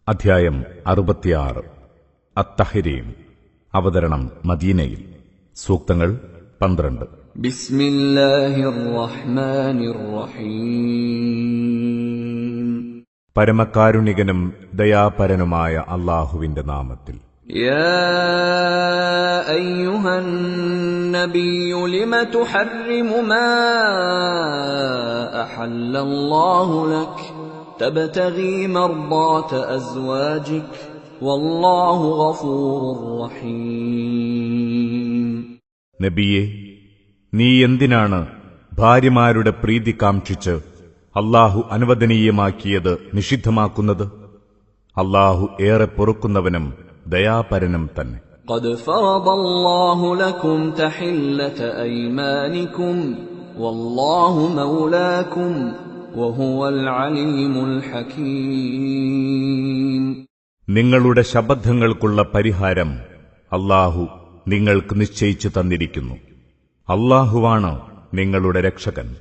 അധ്യായം 66 അത്തഹരീം. അവതരണം മദീനയിൽ. സൂക്തങ്ങൾ 12. ബിസ്മില്ലാഹിർ റഹ്മാനിർ റഹീം. പരമകാരുണികനും ദയാപരനുമായ അല്ലാഹുവിന്റെ നാമത്തിൽ. യാ അയ്യുഹൻ നബിയ്യു ലിമ തുഹർരിമു മാ അഹല്ലല്ലാഹു ലക തബ്തഗി മർദാത അസ്വാജിക വല്ലാഹു ഗഫൂറുർ റഹീം. നബിയെ, നീ എന്തിനാണ് ഭാര്യമാരുടെ പ്രീതി കാംക്ഷിച്ച് അല്ലാഹു അനുവദനീയമാക്കിയത് നിഷിദ്ധമാക്കുന്നത്? അല്ലാഹു ഏറെ പൊറുക്കുന്നവനും ദയാപരനും തന്നെ. ഖദ് ഫറദല്ലാഹു ലക്കും തഹില്ലത അയ്മാനികും വല്ലാഹു മൗലാകും വഹുവൽ അലീമുൽ ഹകീം. നിങ്ങളുടെ ശബദ്ധങ്ങൾക്കുള്ള പരിഹാരം അല്ലാഹു നിങ്ങൾക്ക് നിശ്ചയിച്ചു തന്നിരിക്കുന്നു. അല്ലാഹുവാണ് നിങ്ങളുടെ രക്ഷകൻ,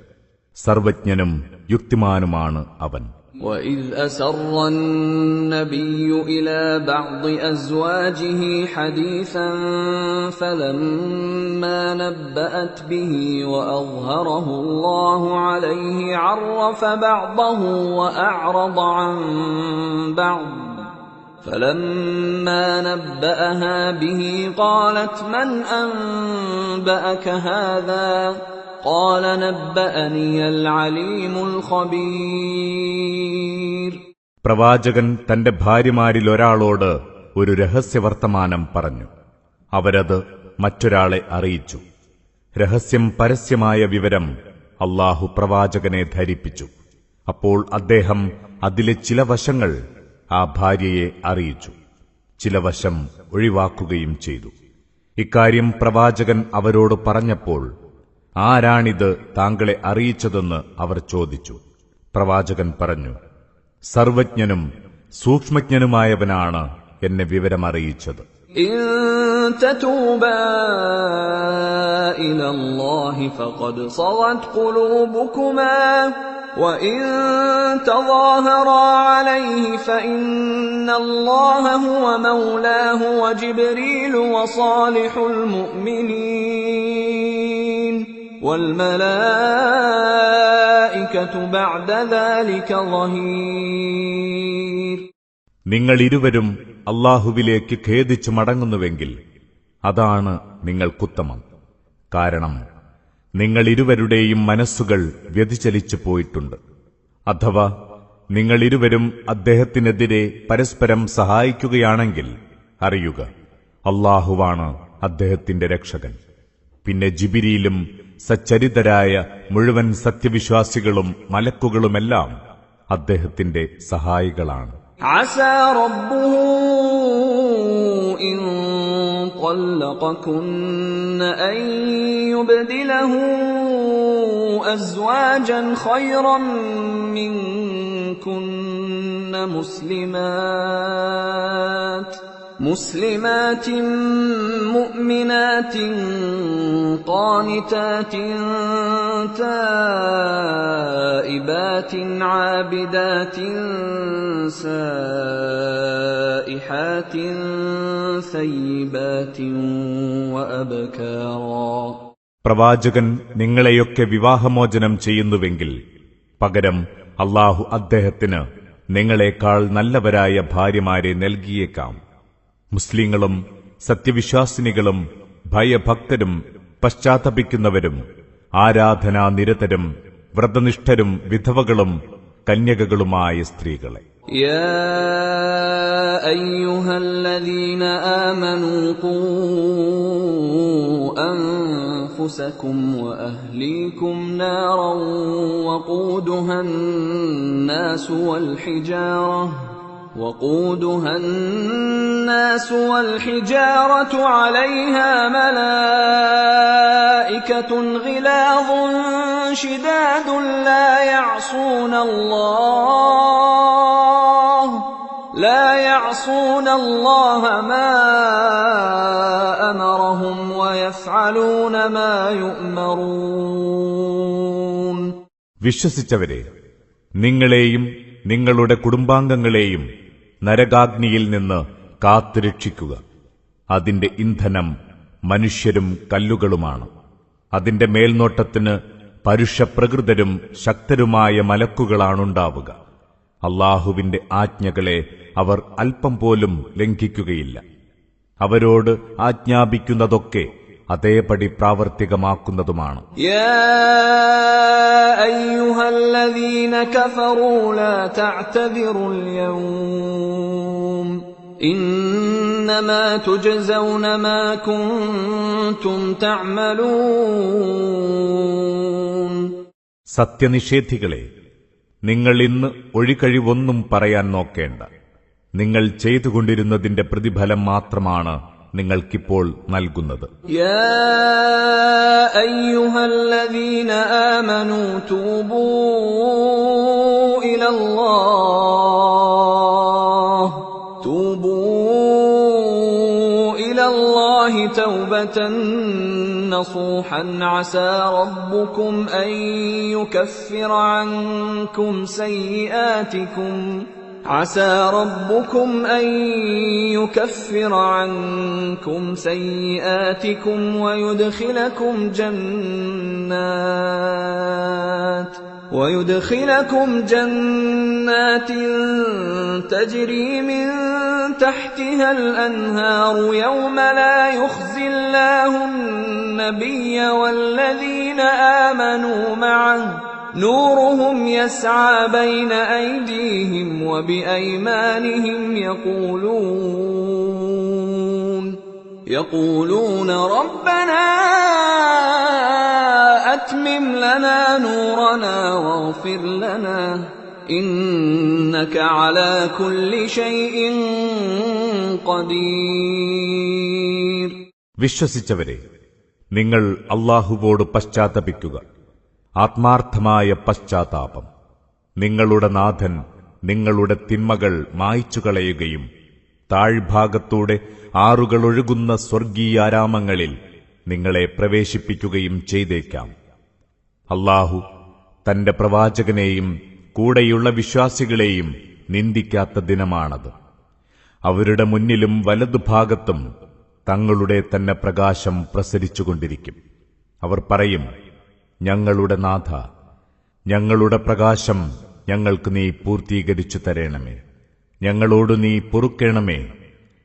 സർവജ്ഞനും യുക്തിമാനുമാണ് അവൻ. وَإِذْ أَسَرَّ النَّبِيُّ إِلَى بَعْضِ أَزْوَاجِهِ حَدِيثًا فَلَمَّا نَبَّأَتْ بِهِ وَأَظْهَرَهُ اللَّهُ عَلَيْهِ عَرَّفَ بَعْضَهُ وَأَعْرَضَ عَن بَعْضٍ فَلَمَّا نَبَّأَهَا بِهِ قَالَتْ مَنْ أَنبَأَكَ هَذَا قال نبأني العليم الخبير. പ്രവാചകൻ തന്റെ ഭാര്യമാരിലൊരാളോട് ഒരു രഹസ്യവർത്തമാനം പറഞ്ഞു. അവരത് മറ്റൊരാളെ അറിയിച്ചു. രഹസ്യം പരസ്യമായ വിവരം അല്ലാഹു പ്രവാചകനെ ധരിപ്പിച്ചു. അപ്പോൾ അദ്ദേഹം അതിലെ ചില വശങ്ങൾ ആ ഭാര്യയെ അറിയിച്ചു, ചില വശം ഒഴിവാക്കുകയും ചെയ്തു. ഇക്കാര്യം പ്രവാചകൻ അവരോട് പറഞ്ഞപ്പോൾ, ആരാണിത് താങ്കളെ അറിയിച്ചതെന്ന് അവർ ചോദിച്ചു. പ്രവാചകൻ പറഞ്ഞു, സർവജ്ഞനും സൂക്ഷ്മജ്ഞനുമായവനാണ് എന്നെ വിവരമറിയിച്ചത്. ഇൻ തതൂബാ ഇലല്ലാഹി ഫഖദ് സഗത് ഖുലൂബുകുമാ വഇൻ തളാഹറാ അലൈഹി ഫഇന്നല്ലാഹ ഹുവ മൗലാഹു വജിബ്രീലു വസാലിഹുൽ മുഅ്മിനീൻ വൽമലായികതു ബഅദ ദാലിക ളഹീർ. നിങ്ങൾ ഇരുവരും അല്ലാഹുവിലേക്ക് ഖേദിച്ചു മടങ്ങുന്നുവെങ്കിൽ അതാണ് നിങ്ങൾക്കുത്തമം. കാരണം നിങ്ങൾ ഇരുവരുടെയും മനസ്സുകൾ വ്യതിചലിച്ചു പോയിട്ടുണ്ട്. അഥവാ നിങ്ങൾ ഇരുവരും അദ്ദേഹത്തിനെതിരെ പരസ്പരം സഹായിക്കുകയാണെങ്കിൽ അറിയുക, അല്ലാഹുവാണ് അദ്ദേഹത്തിന്റെ രക്ഷകൻ. പിന്നെ ജിബ്രീലും സച്ചരിതരായ മുഴുവൻ സത്യവിശ്വാസികളും മലക്കുകളുമെല്ലാം അദ്ദേഹത്തിന്റെ സഹായികളാണ്. عسى ربه إن طلقكن أن يبدله أزواجا خيرا منكن مسلمات مؤمنات قانتات تائبات عابدات سائحات ثيبات وأبكارا. പ്രവാചകൻ നിങ്ങളെയൊക്കെ വിവാഹമോചനം ചെയ്യുന്നുവെങ്കിൽ പകരം അല്ലാഹു അദ്ദേഹത്തിന് നിങ്ങളെക്കാൾ നല്ലവരായ ഭാര്യമാരെ നൽകിയേക്കാം. മുസ്ലിങ്ങളും സത്യവിശ്വാസിനികളും ഭയഭക്തരും പശ്ചാത്തപിക്കുന്നവരും ആരാധനാനിരതരും വ്രതനിഷ്ഠരും വിധവകളും കന്യകകളുമായ സ്ത്രീകളെ. യാ അയ്യുഹല്ലദീന ആമനൂ ഖൂ അൻഫുസകും വഅഹ്ലീകും നാറൻ وقودها الناس والحجارة عليها ملائكة غلاظ شداد لا يعصون الله ما أمرهم ويفعلون ما يؤمرون. വിശ്വസിച്ചവരെ, നിങ്ങളെയും നിങ്ങളുടെ കുടുംബാംഗങ്ങളെയും നരകാഗ്നിയിൽ നിന്ന് കാത്തുരക്ഷിക്കുക. അതിന്റെ ഇന്ധനം മനുഷ്യരും കല്ലുകളുമാണ്. അതിന്റെ മേൽനോട്ടത്തിന് പരുഷപ്രകൃതരും ശക്തരുമായ മലക്കുകളാണുണ്ടാവുക. അല്ലാഹുവിന്റെ ആജ്ഞകളെ അവർ അല്പം പോലും ലംഘിക്കുകയില്ല. അവരോട് ആജ്ഞാപിക്കുന്നതൊക്കെ അതേപടി പ്രാവർത്തികമാക്കുന്നതുമാണ്. യാ അയ്യുഹല്ലദീന കഫറൂ ലാ തഅ്തദിറുൽ യൗം ഇന്നമാ തുജ്സൗന മാ കുൻതും തഅമലൂൻ. സത്യനിഷേധികളെ, നിങ്ങൾ ഇന്ന് ഒഴികഴിവൊന്നും പറയാൻ നോക്കേണ്ട. നിങ്ങൾ ചെയ്തുകൊണ്ടിരുന്നതിന്റെ പ്രതിഫലം മാത്രമാണ് നിങ്ങൾക്കിപ്പോൾ നൽകുന്നത്. യാ അയ്യുഹല്ലദീന ആമനൂ തൂബൂ ഇലല്ലാഹി തൗബതൻ നസൂഹൻ അസാ റബ്ബുകും അൻ യുകഫിറ അൻകും സയ്യിആതികും عسى ربكم أن يكفر عنكم سيئاتكم ويدخلكم جنات تجري من تحتها الأنهار يوم لا يخزي الله النبي والذين آمنوا معه نورهم يسعى بين أيديهم وبأيمانهم يقولون ربنا أتمم لنا نورنا واغفر لنا إنك على كل شيء قدير. വിശ്വസിച്ചവരെ, നിങ്ങൾ അല്ലാഹുവോട് പശ്ചാത്തപിക്കുക. ആത്മാർത്ഥമായ പശ്ചാത്താപം. നിങ്ങളുടെ നാഥൻ നിങ്ങളുടെ തിന്മകൾ മായ്ച്ചുകളയുകയും താഴ്ഭാഗത്തൂടെ ആറുകളൊഴുകുന്ന സ്വർഗീയാരാമങ്ങളിൽ നിങ്ങളെ പ്രവേശിപ്പിക്കുകയും ചെയ്തേക്കാം. അല്ലാഹു തന്റെ പ്രവാചകനെയും കൂടെയുള്ള വിശ്വാസികളെയും നിന്ദിക്കാത്ത ദിനമാണത്. അവരുടെ മുന്നിലും വലതുഭാഗത്തും തങ്ങളുടെ തന്നെ പ്രകാശം പ്രസരിച്ചുകൊണ്ടിരിക്കും. അവർ പറയും, ഞങ്ങളുടെ നാഥ, ഞങ്ങളുടെ പ്രകാശം ഞങ്ങൾക്ക് നീ പൂർത്തീകരിച്ചു തരണമേ. ഞങ്ങളോട് നീ പൊറുക്കണമേ.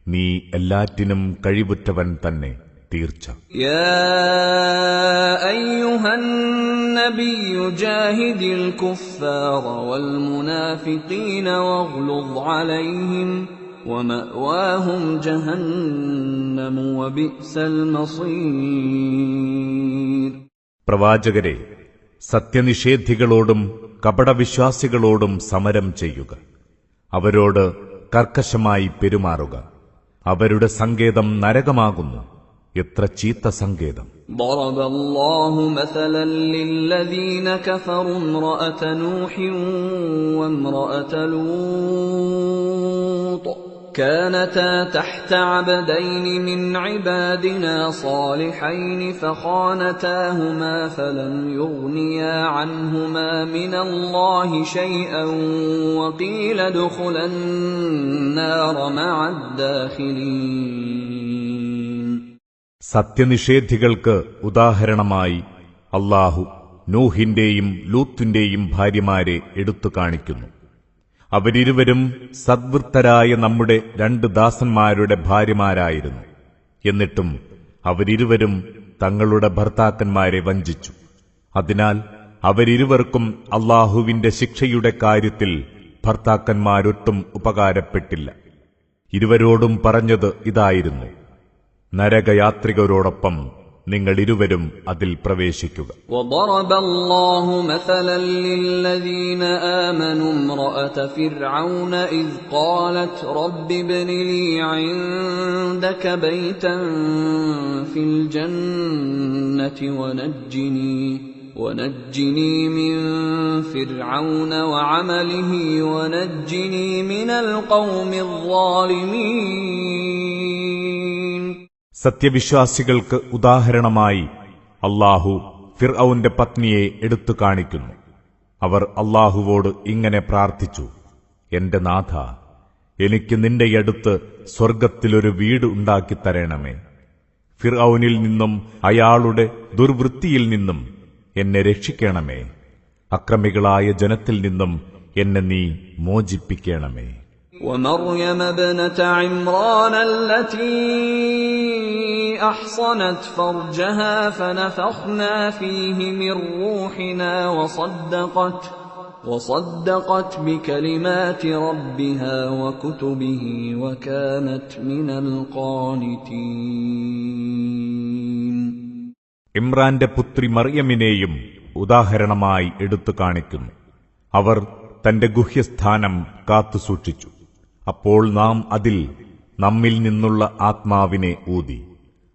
നീ എല്ലാറ്റിനും കഴിവുറ്റവൻ തന്നെ, തീർച്ച. യാ അയ്യുഹൻ നബിയ്യു ജാഹിദിൽ കുഫാറ വൽ മുനാഫിഖീന വഗ്ലുദ് അലൈഹിം വമഅവാഹും ജഹന്നമ വബിഅ്സൽ മസീർ. പ്രവാചകരെ, സത്യനിഷേധികളോടും കപടവിശ്വാസികളോടും സമരം ചെയ്യുക. അവരോട് കർക്കശമായി പെരുമാറുക. അവരുടെ സങ്കേതം നരകമാകുന്നു. എത്ര ചീത്ത സങ്കേതം. ضرب الله مثلا للذين كفروا امرأة نوح وامرأة لوط كانتا تحت عبدين من عبادنا صالحين فخانتاهما فلم يغنيا عنهما من الله شيئا وقيل ادخلا النار مع الداخلين. സത്യനിഷേധികൾക്ക് ഉദാഹരണമായി അല്ലാഹു നൂഹിന്റെയും ലൂത്തിന്റെയും ഭാര്യമാരെ എടുത്തു കാണിക്കുന്നു. അവരിരുവരും സദ്വൃത്തരായ നമ്മുടെ 2 ദാസന്മാരുടെ ഭാര്യമാരായിരുന്നു. എന്നിട്ടും അവരിരുവരും തങ്ങളുടെ ഭർത്താക്കന്മാരെ വഞ്ചിച്ചു. അതിനാൽ അവരിരുവർക്കും അല്ലാഹുവിന്റെ ശിക്ഷയുടെ കാര്യത്തിൽ ഭർത്താക്കന്മാരൊട്ടും ഉപകാരപ്പെട്ടില്ല. ഇരുവരോടും പറഞ്ഞത് ഇതായിരുന്നു: നരകയാത്രികരോടൊപ്പം നിങ്ങൾ ഇരുവരും അതിൽ പ്രവേശിക്കുക. وضرب الله مثلا للذين آمنوا امرأة فرعون إذ قالت رب ابن لي عندك بيتا في الجنة ونجني من فرعون وعمله ونجني من القوم الظالمين. സത്യവിശ്വാസികൾക്ക് ഉദാഹരണമായി അല്ലാഹു ഫിർഔന്റെ പത്നിയെ എടുത്തു കാണിക്കുന്നു. അവർ അല്ലാഹുവോട് ഇങ്ങനെ പ്രാർത്ഥിച്ചു: എന്റെ നാഥ, എനിക്ക് നിന്റെ അടുത്ത് സ്വർഗ്ഗത്തിലൊരു വീട് ഉണ്ടാക്കിത്തരണമേ. ഫിർഔനിൽ നിന്നും അയാളുടെ ദുർവൃത്തിയിൽ നിന്നും എന്നെ രക്ഷിക്കണമേ. അക്രമികളായ ജനത്തിൽ നിന്നും എന്നെ നീ മോചിപ്പിക്കണമേ. ومريم ابنة عمران التي أحصنت فرجها فنفخنا فيه من روحنا وصدقت بكلمات ربها وكتبه وكانت من القانتين. ഇമ്രാന്റെ പുത്രി മറിയമിനെയും ഉദാഹരണമായി എടുത്തു കാണിക്കുന്നു. അവർ തന്റെ ഗുഹ്യസ്ഥാനം കാത്തുസൂക്ഷിച്ചു. അപ്പോൾ നാം അതിൽ നമ്മിൽ നിന്നുള്ള ആത്മാവിനെ ഊതി.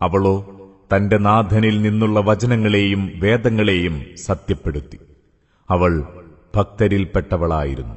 അവളോ തന്റെ നാഥനിൽ നിന്നുള്ള വചനങ്ങളെയും വേദങ്ങളെയും സത്യപ്പെടുത്തി. അവൾ ഭക്തരിൽപ്പെട്ടവളായിരുന്നു.